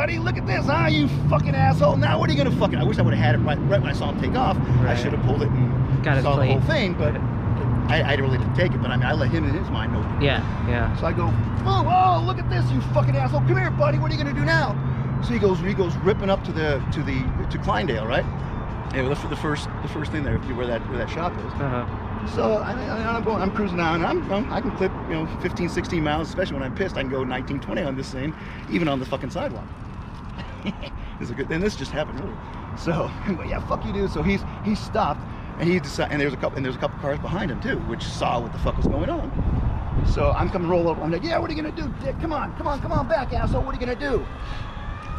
buddy, look at this, huh, you fucking asshole. Now what are you gonna fucking, I wish I would have had it right when I saw him take off. I should have pulled it and saw the whole thing, but I really didn't take it, but I mean, I let him in his mind know. Yeah. So I go, oh, look at this, you fucking asshole. Come here, buddy. What are you gonna do now? So he goes ripping up to Kleindale, right? Yeah, well, the first thing there, where that shop is. So I'm cruising down. I can clip 15, 16 miles, especially when I'm pissed. I can go 19, 20 on this thing, even on the fucking sidewalk. And this just happened really. So yeah, fuck you, dude. So he stopped. And there's a couple cars behind him too, which saw what the fuck was going on. So I'm coming roll over. I'm like, yeah, what are you gonna do, dick? Come on back, asshole. What are you gonna do?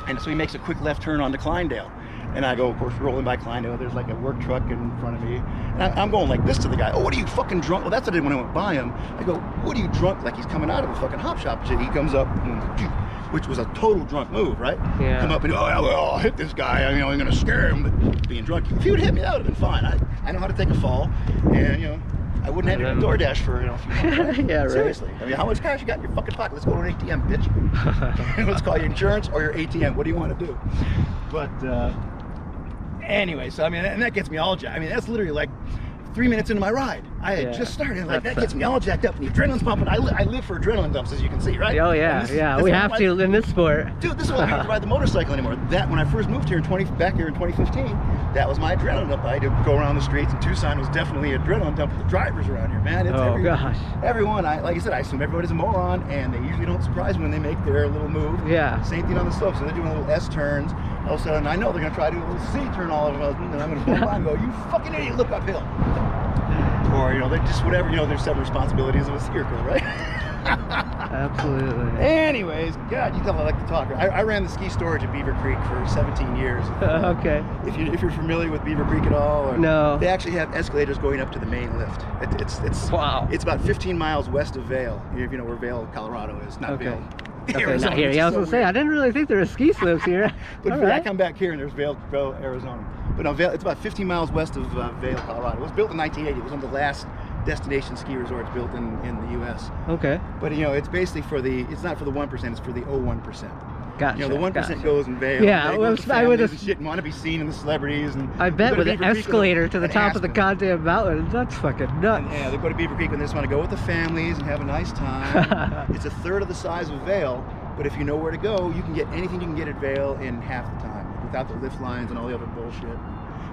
And so he makes a quick left turn onto Kleindale, and I go, of course, rolling by Kleindale. There's like a work truck in front of me, and I'm going like this to the guy. Oh, what are you fucking drunk? Well, that's what I did when I went by him. I go, what are you drunk? Like he's coming out of a fucking hop shop. He comes up, which was a total drunk move, right? Yeah. Come up and I'll hit this guy. I'm gonna scare him. But being drunk, if he would hit me, that would have been fine. I know how to take a fall, and I wouldn't have to DoorDash for a few months. Right? Yeah, right. Seriously. I mean, how much cash you got in your fucking pocket? Let's go to an ATM, bitch. Let's call your insurance or your ATM. What do you want to do? But anyway, so I mean, and that gets me all jacked. I mean, that's literally like 3 minutes into my ride. I had just started, like that gets me all jacked up, and the adrenaline's pumping. I live for adrenaline dumps, as you can see, right? Oh yeah, we have to in this sport. Dude, this is why I don't ride the motorcycle anymore. That when I first moved here back here in 2015, that was my adrenaline dump. I had to go around the streets, and Tucson was definitely an adrenaline dump for the drivers around here, man. It's everyone. Like I said, I assume everybody's a moron, and they usually don't surprise me when they make their little move. Yeah. Same thing on the slope. So they're doing little S turns. All of a sudden, I know they're gonna try to do a little C turn all of them, and I'm gonna pull by and go, "You fucking idiot! Look uphill." Or they're just whatever, there's separate responsibilities of a skier crew, right? Absolutely. Anyways, God, you tell me I like to talk. I ran the ski storage at Beaver Creek for 17 years. Okay. If you're familiar with Beaver Creek at all, or no. They actually have escalators going up to the main lift. It's wow. It's about 15 miles west of Vail. If you know where Vail, Colorado is, not Vail. Okay, not here. Yeah, I was gonna say I didn't really think there were ski slopes here. But I come back here and there's Vail, Arizona. But no, Vail, it's about 15 miles west of Vail, Colorado. It was built in 1980. It was one of the last destination ski resorts built in the U.S. Okay. But it's basically it's not for the 1%. It's for the 0.1%. Gotcha. The 1% goes in Vail. Yeah, I would have shit and want to be seen in the celebrities. And I bet with an escalator to the top of the goddamn mountain, that's fucking nuts. And, yeah, they go to Beaver Creek when they just want to go with the families and have a nice time. It's a third of the size of Vail, but if you know where to go, you can get anything you can get at Vail in half the time, without the lift lines and all the other bullshit.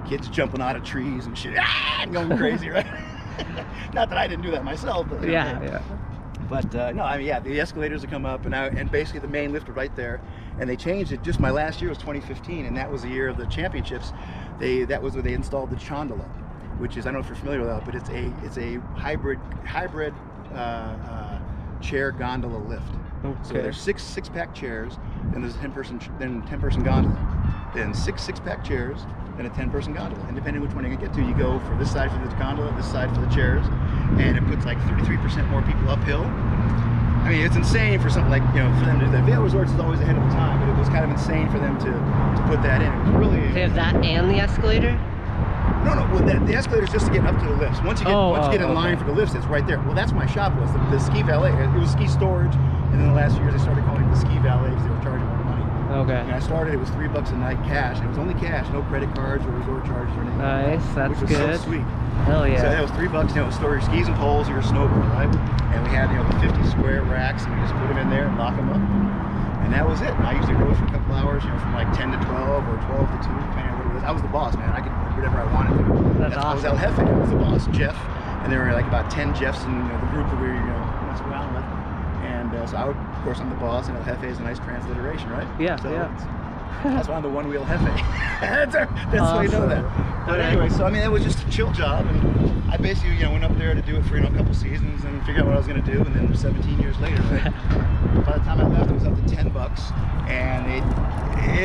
Kids jumping out of trees and shit, and going crazy, right? Not that I didn't do that myself, but yeah. But no, I mean, yeah, the escalators would come up, and basically the main lift was right there, and they changed it. Just my last year was 2015, and that was the year of the championships. That was where they installed the Chondola, which is, I don't know if you're familiar with that, but it's a hybrid chair gondola lift. Okay. So there's six pack chairs, and there's a 10-person gondola, then six pack chairs, then a 10-person gondola. And depending which one you're gonna get to, you go for this side for the gondola, this side for the chairs, and it puts like 33% more people uphill. I mean, it's insane for something like, for them to do that. Vail Resorts is always ahead of the time, but it was kind of insane for them to put that in. It was really. They have that and the escalator? No, well, the escalator is just to get up to the lifts. Once you get in line for the lifts, it's right there. Well, that's my shop was the ski valet. It was ski storage, and then the last few years they started calling it the ski valet because they were charging more money. Okay. And I started, it was $3 a night cash. And it was only cash, no credit cards or resort charges or anything. Nice, that's which was good. So sweet. Hell yeah. So that was $3, store your skis and poles or your snowboard, right? And we had the 50 square racks, and we just put them in there and lock them up. And that was it. And I usually rode for a couple hours, from like 10 to 12 or 12 to 2, depending on what it was. I was the boss, man. I could do whatever I wanted to. That's awesome. I was El Jefe. I was the boss, Jeff. And there were like about 10 Jeffs in the group that we were messing around with. And so of course, I'm the boss, and El Jefe is a nice transliteration, right? Yeah, so that's why I'm the One Wheel Jefe. that's awesome. Why you know that. But anyway, so I mean, it was just a chill job, and I basically went up there to do it for a couple seasons and figure out what I was going to do, and then 17 years later, by the time I left, it was up to $10, and it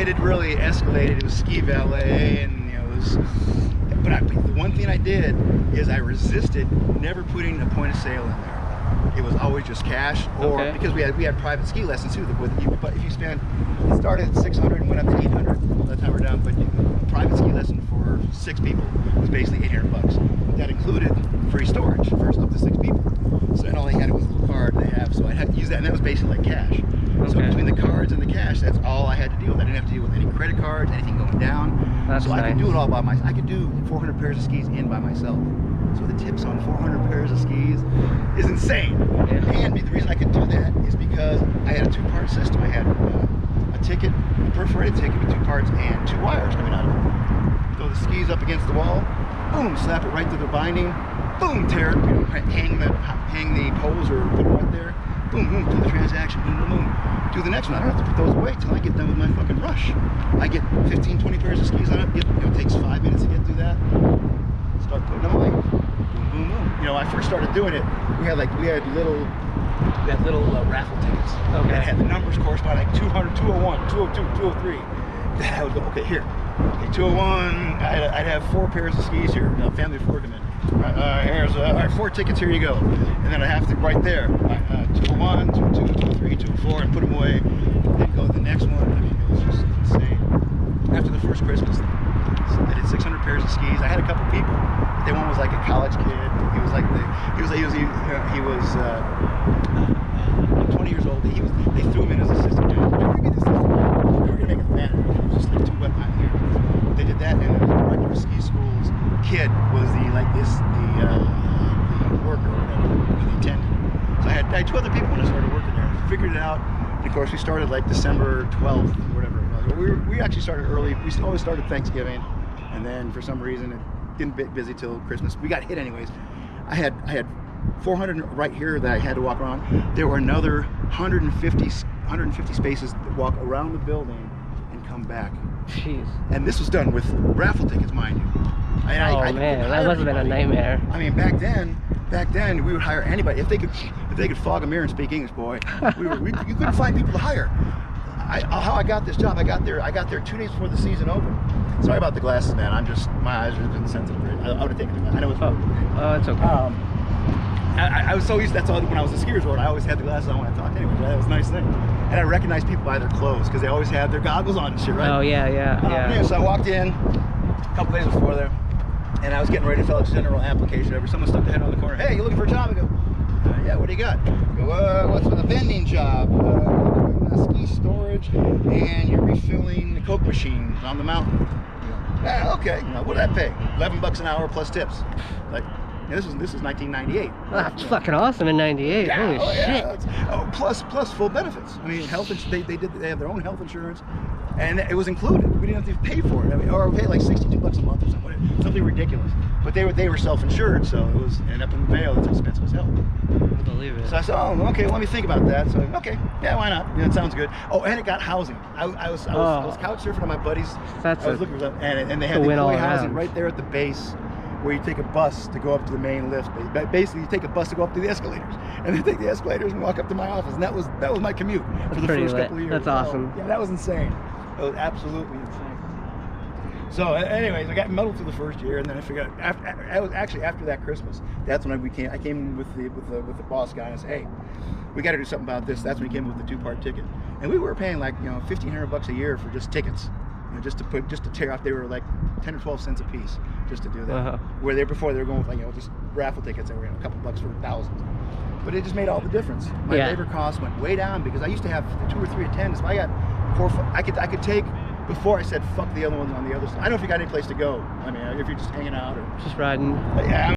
had really escalated. It was ski valet, and it was. But the one thing I did is I resisted never putting a point of sale in there. It was always just cash, or because we had private ski lessons too. But if you spend, it started at 600 and went up to 800 by the time we're done. But a private ski lesson for 6 people was basically $800. But that included free storage for up to 6 people. So then all they had was a little card they have. So I had to use that, and that was basically like cash. So Okay. between the cards and the cash, that's all I had to deal with. I didn't have to deal with any credit cards, anything going down. That's so I could do nice. it all by myself. I could do 400 pairs of skis in by myself. So the tips on 400 pairs of skis is insane. Yeah. And the reason I could do that is because I had a two-part system. I had a ticket, a perforated ticket with 2 parts and 2 wires coming out of it. Throw the skis up against the wall, boom, slap it right through the binding, boom, tear it, hang the poles or put it right there, boom, boom, do the transaction, boom, boom, boom, do the next one. I don't have to put those away till I get done with my fucking rush. I get 15, 20 pairs of skis on it. It takes 5 minutes to get through that. Start putting them away. Boom, boom, boom. You know, when I first started doing it, we had little raffle tickets. Okay. That had the numbers correspond like 200, 201, 202, 203. Then I would go, okay, here. Okay, 201. I'd have 4 pairs of skis here. Family of 4 come in. Here's all right, 4 tickets. Here you go. And then I have to right there. 201, 202, 203, 204, and put them away. Then go to the next one. I mean, it was just insane. After the first Christmas, I did 600 pairs of skis. I had a couple people. But one was like a college kid. He was like 20 years old. They threw him in as assistant manager. They were gonna make it the manager. It was just like too wet behind here. They did that, and the director of ski school's kid was the worker or whatever, the attendant. So I had 2 other people when I started working there. Figured it out. And of course, we started like December 12th or whatever it was. We actually started early. We always started Thanksgiving, and then for some reason it didn't get busy till Christmas. We got hit anyways. I had 400 right here that I had to walk around. There were another 150 spaces that walk around the building and come back. Jeez. And this was done with raffle tickets, mind you. Oh man, that must have been a nightmare. I mean, back then we would hire anybody if they could fog a mirror and speak English, boy. You couldn't find people to hire. How I got this job? I got there 2 days before the season opened. Sorry about the glasses, man. My eyes are insensitive. I would have taken them. I know it's. Oh, it's okay. I was so used. That's all. When I was a ski resort, I always had the glasses on when I talked. Anyway, that was a nice thing. And I recognized people by their clothes because they always had their goggles on and shit, right? Oh yeah. So I walked in a couple days before there, and I was getting ready to fill out a general application. Someone stuck their head on the corner. Hey, you looking for a job? I go, yeah. What do you got? I go, what's a vending job? Ski storage, and you're refilling the Coke machines on the mountain. Yeah, okay. What did that pay? $11 an hour plus tips. Like. And this is 1998. That's fucking awesome in '98. Yeah, Holy shit. Yeah. Plus full benefits. I mean, they have their own health insurance, and it was included. We didn't have to pay for it. I mean, or pay like $62 a month or something ridiculous. But they were self-insured, so it was. And up in Vail, it's expensive as hell. I believe it. So I said, oh, okay, let me think about that. So okay, yeah, why not? It sounds good. Oh, and it got housing. I was couch surfing at my buddies. I was looking for something, and they had the employee housing right there at the base, where you take a bus to go up to the main lift. Basically, you take a bus to go up to the escalators, and then take the escalators and walk up to my office. And that was my commute for the first couple of years. That's awesome. Yeah, that was insane. It was absolutely insane. So, anyways, I got metal through the first year, and then I figured after that Christmas, that's when I came with the boss guy and I said, hey, we got to do something about this. That's when he came with the 2-part ticket, and we were paying like $1,500 a year for just tickets. Just to tear off, they were like 10 or 12 cents a piece just to do that. Where before they were going with just raffle tickets that were a couple bucks for thousands. But it just made all the difference. My labor costs went way down because I used to have 2 or 3 attendants. If I got 4, I could take. Before I said fuck the other ones on the other side. I don't know if you got any place to go. I mean, if you're just hanging out or just riding. Yeah.